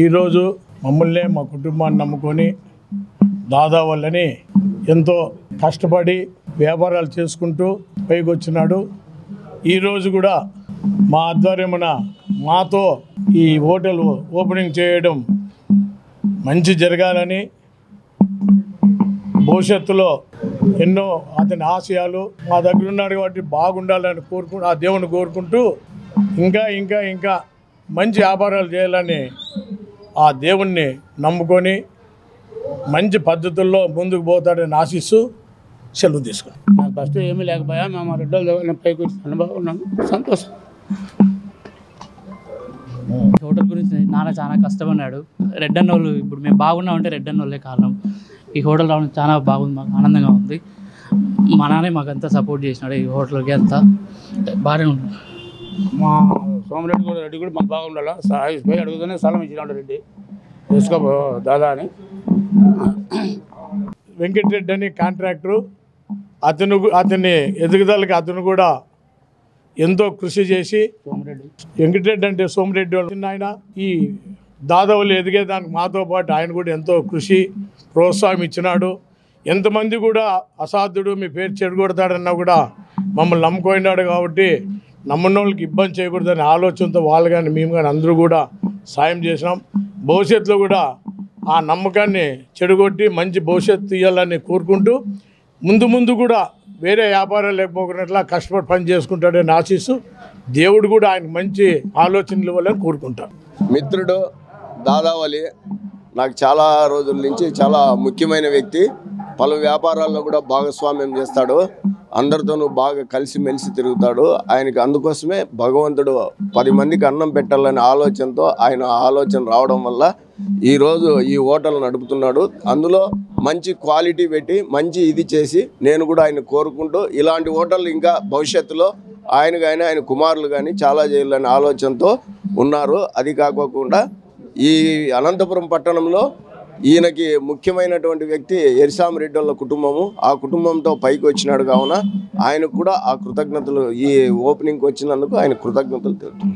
ఈరోజు మమ్మల్ని మా కుటుంబాన్ని నమ్ముకొని దాదా వల్లని ఎంతో కష్టపడి వ్యాపారాలు చేసుకుంటూ పైకి వచ్చినాడు. ఈరోజు కూడా మా ఆధ్వర్యమున మాతో ఈ హోటల్ ఓపెనింగ్ చేయడం మంచి జరగాలని, భవిష్యత్తులో ఎన్నో అతని ఆశయాలు మా దగ్గర ఉన్నాడు కాబట్టి బాగుండాలని ఆ దేవుని కోరుకుంటూ ఇంకా మంచి వ్యాపారాలు చేయాలని ఆ దేవుణ్ణి నమ్ముకొని మంచి పద్ధతుల్లో ముందుకు పోతాడని ఆశిస్తూ సెలవు తీసుకున్నాను. నాకు ఫస్ట్ ఏమీ లేకపోయా మేము రెడ్డి పైకి వచ్చి అనుభవం ఉన్నాను, సంతోషం. హోటల్ గురించి నాన్న చాలా కష్టపడినాడు. రెడ్డన్న వాళ్ళు ఇప్పుడు మేము బాగున్నామంటే రెడ్డన్న వాళ్ళే కారణం. ఈ హోటల్ రావడం చాలా బాగుంది, మాకు ఆనందంగా ఉంది. మా నాన్నే మాకు అంతా సపోర్ట్ చేసినాడు. ఈ హోటల్కి అంతా బాగానే ఉంది. మా రెడ్డి కూడా మాకు బాగుండాలా పోయి అడుగుతూనే స్థలం ఇచ్చినాడు రెడ్డి, తీసుకో దాదా అని. వెంకటరెడ్డి అని కాంట్రాక్టరు, అతని ఎదుగుదలకి అతను కూడా ఎంతో కృషి చేసి, వెంకటరెడ్డి అంటే సోమిరెడ్డి ఆయన ఈ దాదావులు ఎదిగేదానికి మాతో పాటు ఆయన కూడా ఎంతో కృషి ప్రోత్సాహం ఇచ్చినాడు. ఎంతమంది కూడా అసాధ్యుడు మీ పేరు చెడగొడతాడన్నా కూడా మమ్మల్ని నమ్ముకున్నాడు. కాబట్టి నమ్మని వాళ్ళకి ఇబ్బంది చేయకూడదనే ఆలోచనతో వాళ్ళు కానీ మేము కానీ అందరూ కూడా సాయం చేసినాం. భవిష్యత్తులో కూడా ఆ నమ్మకాన్ని చెడగొట్టి మంచి భవిష్యత్తు ఇవ్వాలని కోరుకుంటూ ముందు కూడా వేరే వ్యాపారాలు లేకపోకున్నట్లా కష్టపడి పని చేసుకుంటాడని ఆశిస్తూ దేవుడు కూడా ఆయనకు మంచి ఆలోచనలు ఇవ్వాలని కోరుకుంటాను. మిత్రుడు దాదావలి నాకు చాలా రోజుల నుంచి చాలా ముఖ్యమైన వ్యక్తి. పలు వ్యాపారాల్లో కూడా భాగస్వామ్యం చేస్తాడు, అందరితోనూ బాగా కలిసిమెలిసి తిరుగుతాడు. ఆయనకి అందుకోసమే భగవంతుడు 10 మందికి అన్నం పెట్టాలనే ఆలోచనతో ఆయన ఆలోచన రావడం వల్ల ఈరోజు ఈ హోటల్ నడుపుతున్నాడు. అందులో మంచి క్వాలిటీ పెట్టి మంచి ఇది చేసి నేను కూడా ఆయన కోరుకుంటూ ఇలాంటి హోటల్ ఇంకా భవిష్యత్తులో ఆయన కానీ ఆయన కుమారులు కానీ చాలా చేయాలనే ఆలోచనతో ఉన్నారు. అది కాకోకుండా ఈ అనంతపురం పట్టణంలో ఈయనకి ముఖ్యమైనటువంటి వ్యక్తి ఎరిసామిరెడ్డి వాళ్ళ కుటుంబము. ఆ కుటుంబంతో పైకి వచ్చినాడు కావున ఆయనకు కూడా ఆ కృతజ్ఞతలు, ఈ ఓపెనింగ్కి వచ్చినందుకు ఆయన కృతజ్ఞతలు తెలుపుతున్నాను.